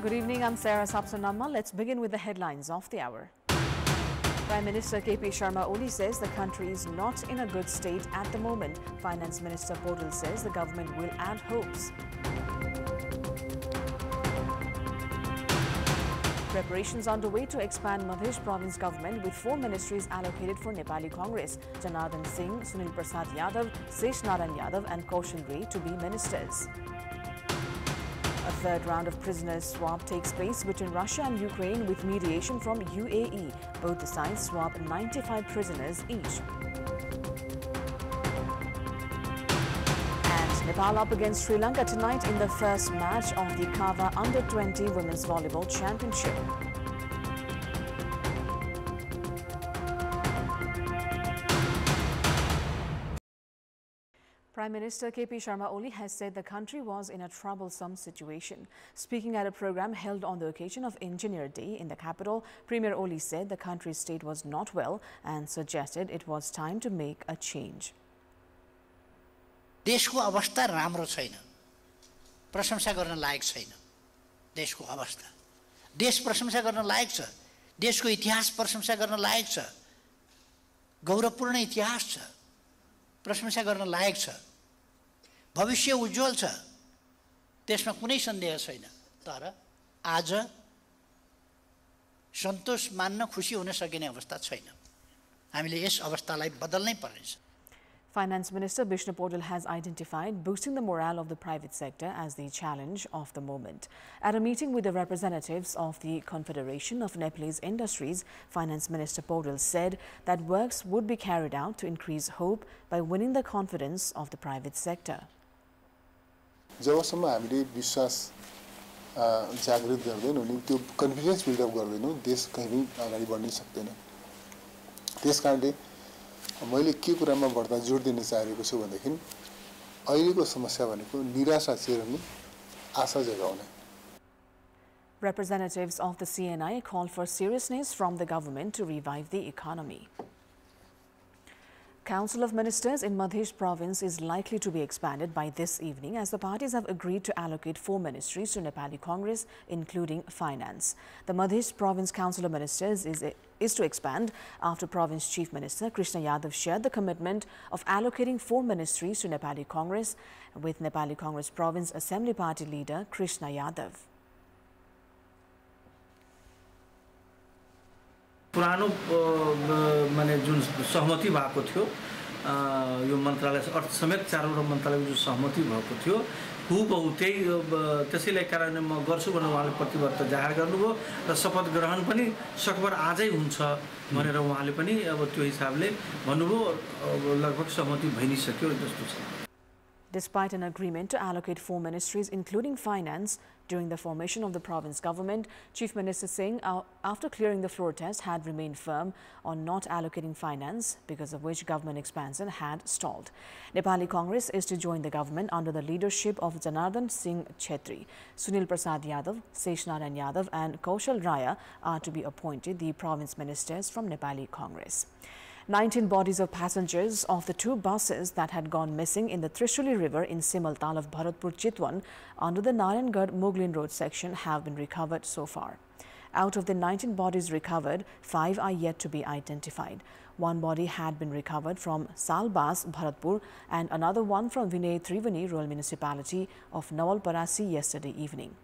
Good evening, I'm Sarah Sapsanamma. Let's begin with the headlines of the hour. Prime Minister KP Sharma Oli says the country is not in a good state at the moment. Finance Minister Podal says the government will add hopes. Preparations underway to expand Madhya Province government with 4 ministries allocated for Nepali Congress. Janardhan Singh, Sunil Prasad Yadav, Sesh Naran Yadav and Kaushal Ray to be ministers. A third round of prisoners swap takes place between Russia and Ukraine with mediation from UAE. Both the sides swap 95 prisoners each. And Nepal up against Sri Lanka tonight in the first match of the Kava Under-20 Women's Volleyball Championship. Prime Minister KP Sharma Oli has said the country was in a troublesome situation. Speaking at a program held on the occasion of Engineer Day in the capital, Premier Oli said the country's state was not well and suggested it was time to make a change. देशको अवस्था राम्रो छैन, प्रशंसा गर्न लायक छैन। देशको अवस्था, देश प्रशंसा गर्न लायक छ, देशको इतिहास प्रशंसा गर्न लायक छ, गौरवपूर्ण इतिहास छ, प्रशंसा गर्न लायक छ, भविष्य उज्जवल छ, त्यसमा कुनै सन्देह छैन। तर आज सन्तोष मान्न, खुशी हुन सकिने अवस्था छैन। हामीले यस अवस्थालाई बदल्नै पर्नेछ। Finance Minister Bishnu Podal has identified boosting the morale of the private sector as the challenge of the moment. At a meeting with the representatives of the Confederation of Nepalese Industries, Finance Minister Podal said that works would be carried out to increase hope by winning the confidence of the private sector. जबसम्म हामीले विश्वास जागृत गर्दैनौं नि त्यो confidence build up गर्दैनौं देश कहीं पनि अगाडि बढ्न सक्दैन। त्यसकारणले मैले के कुरामा बढ्ता जोड दिन चाहेको छु भनेदेखि अहिलेको समस्या भनेको निराशा चेर्ने आशा जगाउने। Representatives of the CNI called for seriousness from the government to revive the economy. Council of Ministers in Madhya Province is likely to be expanded by this evening as the parties have agreed to allocate 4 ministries to Nepali Congress, including finance. The Madhya Province Council of Ministers is to expand after Province Chief Minister Krishna Yadav shared the commitment of allocating 4 ministries to Nepali Congress with Nepali Congress Province Assembly Party leader Krishna Yadav. पुरानो माने जुन सहमति भएको थियो यो मन्त्रालय अर्थ समेत 4वटा मन्त्रालयको जुन सहमति भएको थियो हुबहु त्यही त्यसैले कारण म गर्छु भनेर उहाँले प्रतिबद्धता जाहेर गर्नुभयो र शपथ ग्रहण पनि सकभर आजै हुन्छ भनेर उहाँले पनि अब त्यो हिसाबले भन्नुभयो लगभग सहमति भइ नै सक्यो जस्तो छ। Despite an agreement to allocate 4 ministries, including finance, during the formation of the province government, Chief Minister Singh, after clearing the floor test, had remained firm on not allocating finance, because of which government expansion had stalled. Nepali Congress is to join the government under the leadership of Janardhan Singh Chetri. Sunil Prasad Yadav, Sesh Naran Yadav and Kaushal Raya are to be appointed the province ministers from Nepali Congress. 19 bodies of passengers of the 2 buses that had gone missing in the Trishuli River in Simaltal of Bharatpur Chitwan under the Narayangarh Muglin Road section have been recovered so far. Out of the 19 bodies recovered, 5 are yet to be identified. 1 body had been recovered from Salbas, Bharatpur, and another one from Vinay Triveni Rural Municipality of Nawalparasi yesterday evening.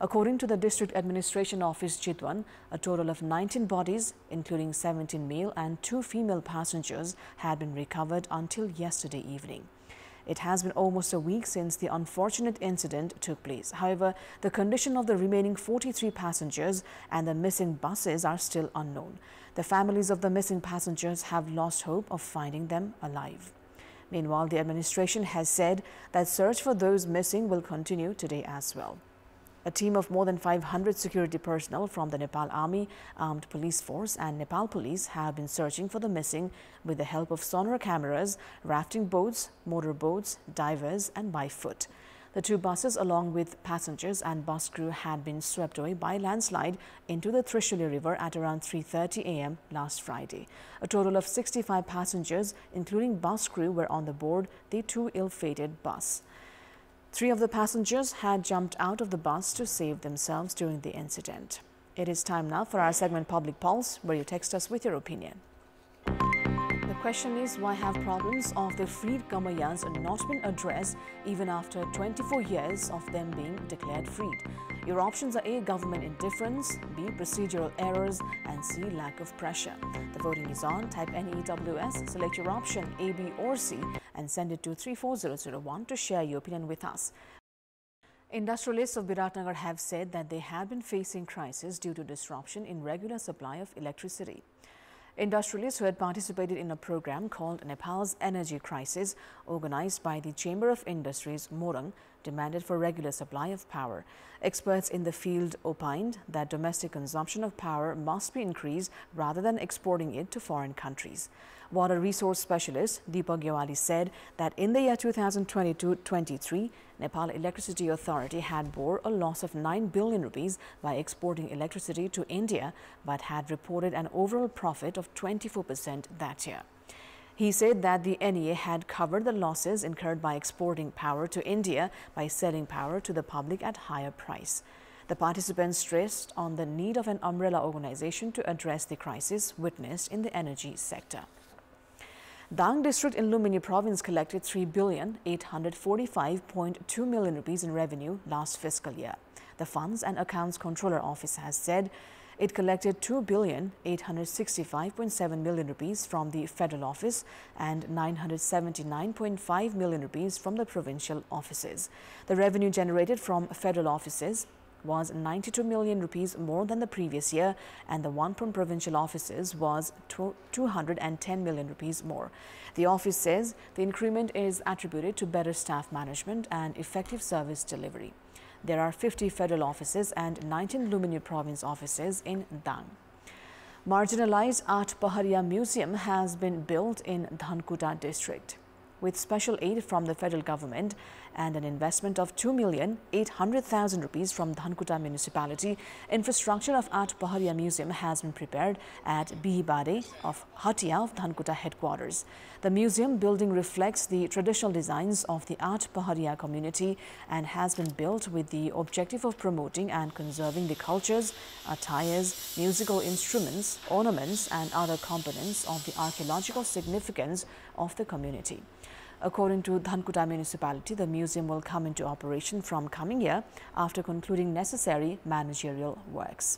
According to the District Administration Office Chitwan, a total of 19 bodies, including 17 male and 2 female passengers, had been recovered until yesterday evening. It has been almost a week since the unfortunate incident took place. However, the condition of the remaining 43 passengers and the missing buses are still unknown. The families of the missing passengers have lost hope of finding them alive. Meanwhile, the administration has said that search for those missing will continue today as well. A team of more than 500 security personnel from the Nepal Army, Armed Police Force and Nepal Police have been searching for the missing with the help of sonar cameras, rafting boats, motor boats, divers and by foot. The 2 buses along with passengers and bus crew had been swept away by landslide into the Trishuli River at around 3:30 a.m. last Friday. A total of 65 passengers, including bus crew, were on the board the 2 ill-fated bus. 3 of the passengers had jumped out of the bus to save themselves during the incident. It is time now for our segment Public Pulse, where you text us with your opinion. The question is, why have problems of the freed Kamayans not been addressed even after 24 years of them being declared freed? Your options are A, government indifference, B, procedural errors, and C, lack of pressure. The voting is on. Type NEWS, select your option A, B or C and send it to 34001 to share your opinion with us. Industrialists of Biratnagar have said that they have been facing crisis due to disruption in regular supply of electricity. Industrialists who had participated in a program called Nepal's Energy Crisis, organized by the Chamber of Industries Morang, demanded for regular supply of power. Experts in the field opined that domestic consumption of power must be increased rather than exporting it to foreign countries. Water resource specialist Deepak Gyawali said that in the year 2022-23, Nepal Electricity Authority had bore a loss of 9 billion rupees by exporting electricity to India, but had reported an overall profit of 24% that year. He said that the NEA had covered the losses incurred by exporting power to India by selling power to the public at higher price. The participants stressed on the need of an umbrella organization to address the crisis witnessed in the energy sector. Dang district in Lumini province collected 3,845.2 million rupees in revenue last fiscal year. The Funds and Accounts Controller Office has said it collected 2,865.7 million rupees from the federal office and 979.5 million rupees from the provincial offices. The revenue generated from federal offices was 92 million rupees more than the previous year, and the one from provincial offices was 210 million rupees more. The office says the increment is attributed to better staff management and effective service delivery. There are 50 federal offices and 19 Lumini province offices in Dang. Marginalized Art Paharia Museum has been built in Dhankuta district. With special aid from the federal government and an investment of 2,800,000 rupees from Dhankuta municipality, infrastructure of Art Paharia Museum has been prepared at Bihibade of Hatia of Dhankuta headquarters. The museum building reflects the traditional designs of the Art Paharia community and has been built with the objective of promoting and conserving the cultures, attires, musical instruments, ornaments and other components of the archaeological significance of the community. According to Dhankuta municipality, the museum will come into operation from coming year after concluding necessary managerial works.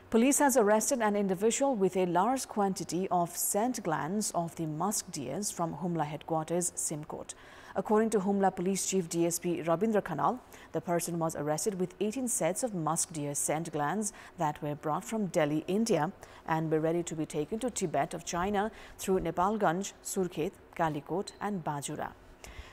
Police has arrested an individual with a large quantity of scent glands of the musk deers from Humla headquarters, Simcote. According to Humla Police Chief DSP Rabindra Khanal, the person was arrested with 18 sets of musk deer scent glands that were brought from Delhi, India, and were ready to be taken to Tibet of China through Nepalganj, Surkhet, Kalikot and Bajura.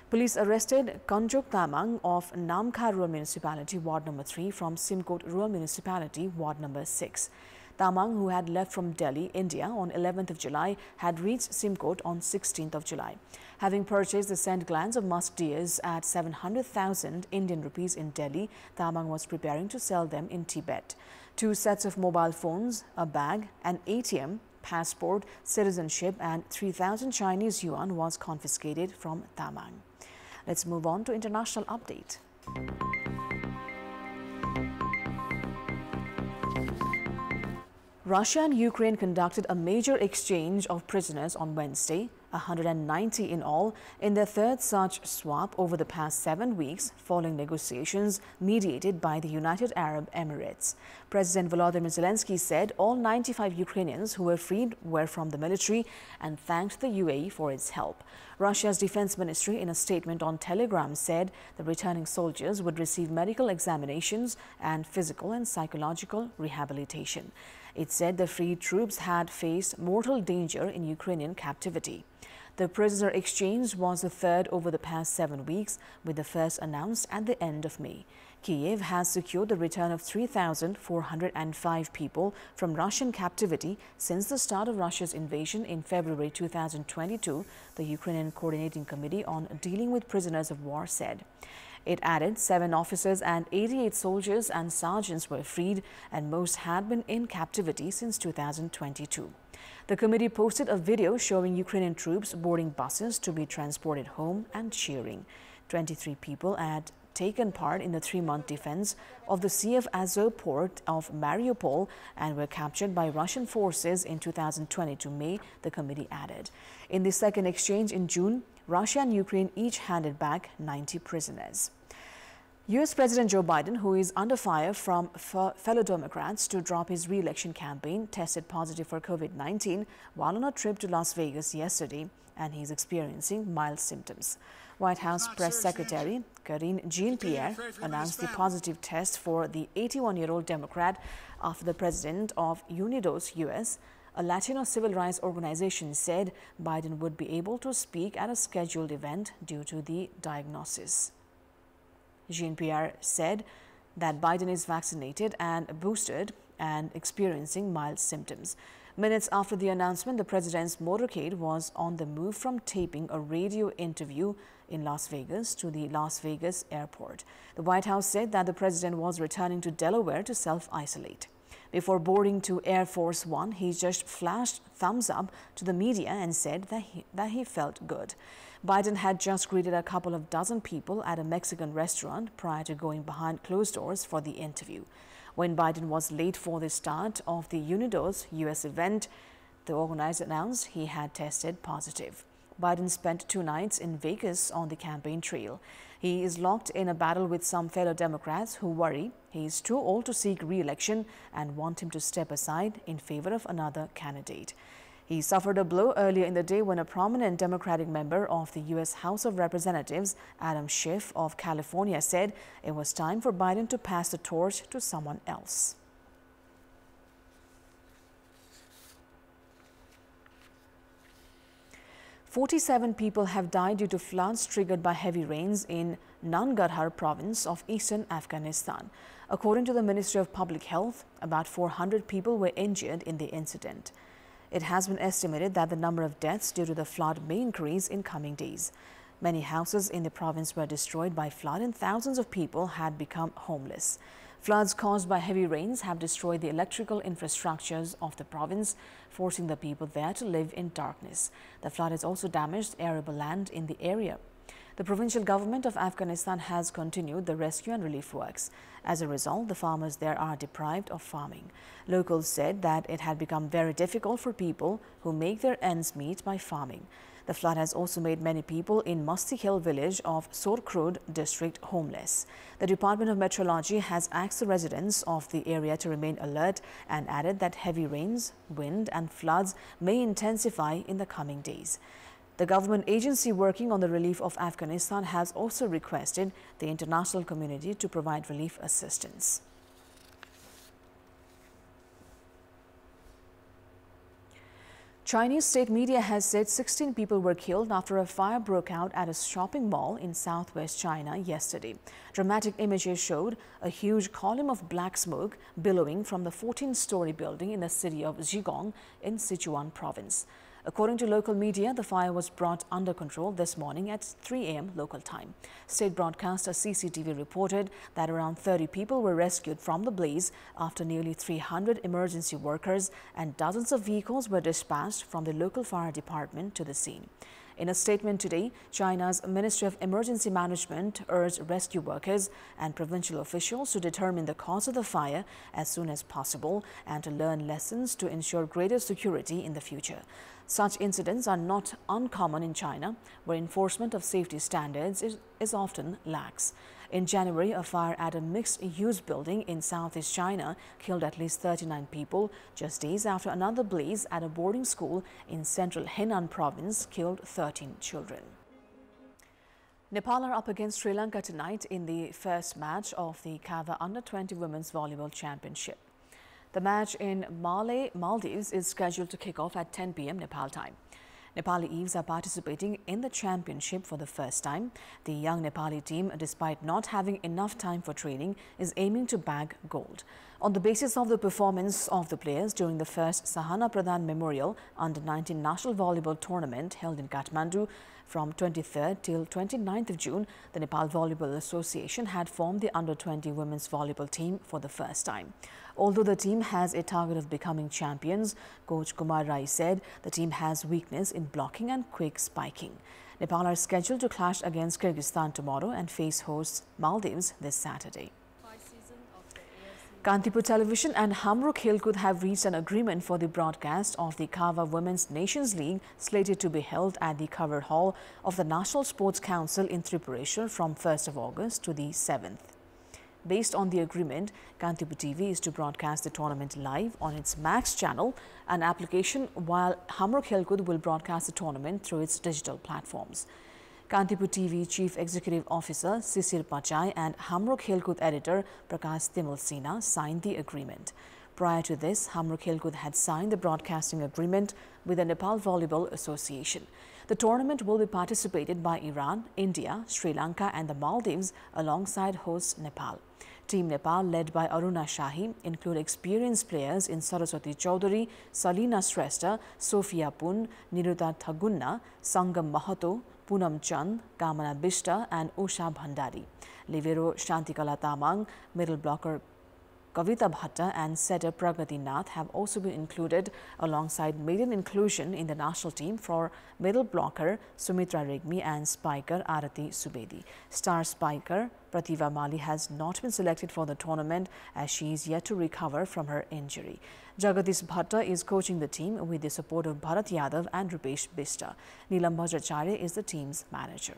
Police arrested Kanjok Tamang of Namkha Rural Municipality, Ward number 3 from Simcote Rural Municipality, Ward number 6. Tamang, who had left from Delhi, India on 11th of July, had reached Simcote on 16th of July. Having purchased the scent glands of musk deers at 700,000 Indian rupees in Delhi, Tamang was preparing to sell them in Tibet. 2 sets of mobile phones, a bag, an ATM, passport, citizenship and 3,000 Chinese yuan was confiscated from Tamang. Let's move on to international update. Russia and Ukraine conducted a major exchange of prisoners on Wednesday, 190 in all, in their third such swap over the past 7 weeks, following negotiations mediated by the United Arab Emirates. President Volodymyr Zelensky said all 95 Ukrainians who were freed were from the military and thanked the UAE for its help. Russia's defense ministry, in a statement on Telegram, said the returning soldiers would receive medical examinations and physical and psychological rehabilitation. It said the freed troops had faced mortal danger in Ukrainian captivity. The prisoner exchange was the third over the past 7 weeks, with the first announced at the end of May. Kiev has secured the return of 3,405 people from Russian captivity since the start of Russia's invasion in February 2022, the Ukrainian Coordinating Committee on Dealing with Prisoners of War said. It added 7 officers and 88 soldiers and sergeants were freed, and most had been in captivity since 2022. The committee posted a video showing Ukrainian troops boarding buses to be transported home and cheering. 23 people had taken part in the 3-month defense of the Sea of Azov port of Mariupol and were captured by Russian forces in 2022 May, the committee added. In the second exchange in June, Russia and Ukraine each handed back 90 prisoners. U.S. President Joe Biden, who is under fire from fellow Democrats to drop his re-election campaign, tested positive for COVID-19 while on a trip to Las Vegas yesterday, and he is experiencing mild symptoms. White House Press Secretary Karine Jean-Pierre announced the positive test for the 81-year-old Democrat after the president of Unidos US, a Latino civil rights organization, said Biden would be able to speak at a scheduled event due to the diagnosis. Jean-Pierre said that Biden is vaccinated and boosted and experiencing mild symptoms. Minutes after the announcement, the president's motorcade was on the move from taping a radio interview in Las Vegas to the Las Vegas airport. The White House said that the president was returning to Delaware to self-isolate. Before boarding to Air Force One, he just flashed thumbs up to the media and said that he felt good. Biden had just greeted a couple of dozen people at a Mexican restaurant prior to going behind closed doors for the interview. When Biden was late for the start of the Unidos US event, the organizer announced he had tested positive. Biden spent 2 nights in Vegas on the campaign trail. He is locked in a battle with some fellow Democrats who worry he is too old to seek re-election and want him to step aside in favor of another candidate. He suffered a blow earlier in the day when a prominent Democratic member of the U.S. House of Representatives, Adam Schiff of California, said it was time for Biden to pass the torch to someone else. "47 people have died due to floods triggered by heavy rains in Nangarhar province of eastern Afghanistan. According to the Ministry of Public Health, about 400 people were injured in the incident. It has been estimated that the number of deaths due to the flood may increase in coming days. Many houses in the province were destroyed by flood and thousands of people had become homeless. Floods caused by heavy rains have destroyed the electrical infrastructures of the province, forcing the people there to live in darkness. The flood has also damaged arable land in the area. The provincial government of Afghanistan has continued the rescue and relief works. As a result, the farmers there are deprived of farming. Locals said that it had become very difficult for people who make their ends meet by farming. The flood has also made many people in Musty Hill village of Sorkrud district homeless. The Department of Meteorology has asked the residents of the area to remain alert and added that heavy rains, wind and floods may intensify in the coming days. The government agency working on the relief of Afghanistan has also requested the international community to provide relief assistance. Chinese state media has said 16 people were killed after a fire broke out at a shopping mall in southwest China yesterday. Dramatic images showed a huge column of black smoke billowing from the 14-story building in the city of Zhigong in Sichuan province. According to local media, the fire was brought under control this morning at 3 a.m. local time. State broadcaster CCTV reported that around 30 people were rescued from the blaze after nearly 300 emergency workers and dozens of vehicles were dispatched from the local fire department to the scene. In a statement today, China's Ministry of Emergency Management urged rescue workers and provincial officials to determine the cause of the fire as soon as possible and to learn lessons to ensure greater security in the future. Such incidents are not uncommon in China, where enforcement of safety standards is often lax. In January, a fire at a mixed-use building in southeast China killed at least 39 people, just days after another blaze at a boarding school in central Henan province killed 13 children. Nepal are up against Sri Lanka tonight in the first match of the Kava Under-20 Women's Volleyball Championship. The match in Maldives is scheduled to kick off at 10 p.m. Nepal time. Nepali Eves are participating in the championship for the first time. The young Nepali team, despite not having enough time for training, is aiming to bag gold. On the basis of the performance of the players during the first Sahana Pradhan Memorial Under-19 National Volleyball Tournament held in Kathmandu, From 23rd till 29th of June, the Nepal Volleyball Association had formed the Under-20 women's volleyball team for the first time. Although the team has a target of becoming champions, Coach Kumar Rai said the team has weakness in blocking and quick spiking. Nepal are scheduled to clash against Kyrgyzstan tomorrow and face hosts Maldives this Saturday. Kantipur Television and Hamro Khelkud have reached an agreement for the broadcast of the Kava Women's Nations League, slated to be held at the covered hall of the National Sports Council in Tripureshwar from 1st of August to the 7th. Based on the agreement, Kantipur TV is to broadcast the tournament live on its Max channel and application, while Hamro Khelkud will broadcast the tournament through its digital platforms. Kantipur TV Chief Executive Officer Sisir Pachai and Hamro Khelkud editor Prakash Timal Sina signed the agreement. Prior to this, Hamro Khelkud had signed the broadcasting agreement with the Nepal Volleyball Association. The tournament will be participated by Iran, India, Sri Lanka and the Maldives alongside host Nepal. Team Nepal, led by Aruna Shahi, include experienced players in Saraswati Chaudhary, Salina Shrestha, Sophia Pun, Niruta Thagunna, Sangam Mahato, Poonam Chand, Kamana Bishta and Usha Bhandari. Libero Shantikala Tamang, middle blocker Kavita Bhatta and setter Pragati Nath have also been included alongside maiden inclusion in the national team for middle blocker Sumitra Regmi and spiker Arati Subedi. Star spiker Prativa Mali has not been selected for the tournament as she is yet to recover from her injury. Jagadish Bhatta is coaching the team with the support of Bharat Yadav and Rupesh Bista. Neelam Bajracharya is the team's manager.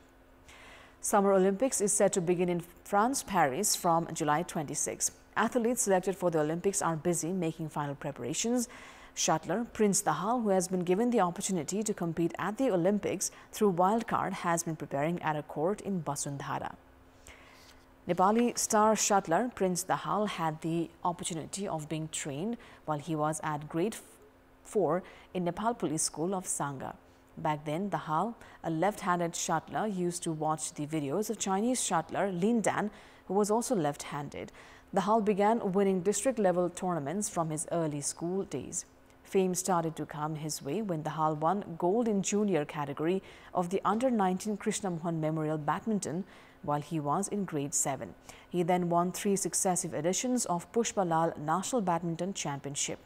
Summer Olympics is set to begin in France, Paris from July 26. Athletes selected for the Olympics are busy making final preparations. Shuttler Prince Dahal, who has been given the opportunity to compete at the Olympics through wildcard, has been preparing at a court in Basundhara. Nepali star shuttler Prince Dahal had the opportunity of being trained while he was at grade 4 in Nepal Police School of Sangha. Back then, Dahal, a left-handed shuttler, used to watch the videos of Chinese shuttler Lin Dan, who was also left-handed. Dahal began winning district-level tournaments from his early school days. Fame started to come his way when Dahal won gold in junior category of the Under-19 Krishna Mohan Memorial Badminton while he was in grade 7. He then won 3 successive editions of Pushpalal National Badminton Championship.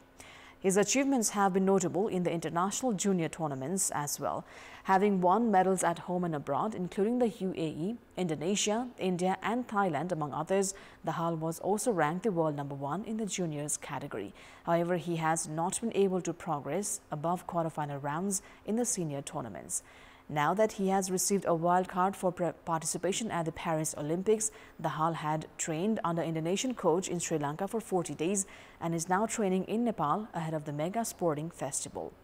His achievements have been notable in the international junior tournaments as well, having won medals at home and abroad, including the UAE, Indonesia, India and Thailand, among others. Dahal was also ranked the world #1 in the juniors category. However, he has not been able to progress above quarterfinal rounds in the senior tournaments. Now that he has received a wild card for participation at the Paris Olympics, Dahal had trained under Indonesian coach in Sri Lanka for 40 days and is now training in Nepal ahead of the mega sporting festival.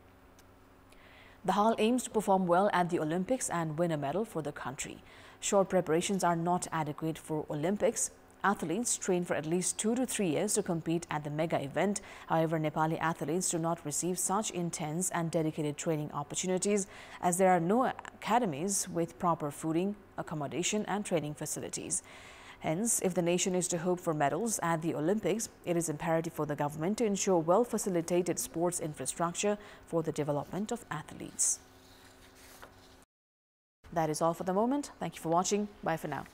Dahal aims to perform well at the Olympics and win a medal for the country. Short preparations are not adequate for Olympics. Athletes train for at least 2 to 3 years to compete at the mega event. However, Nepali athletes do not receive such intense and dedicated training opportunities as there are no academies with proper fooding, accommodation and training facilities. Hence, if the nation is to hope for medals at the Olympics, it is imperative for the government to ensure well-facilitated sports infrastructure for the development of athletes. That is all for the moment. Thank you for watching. Bye for now.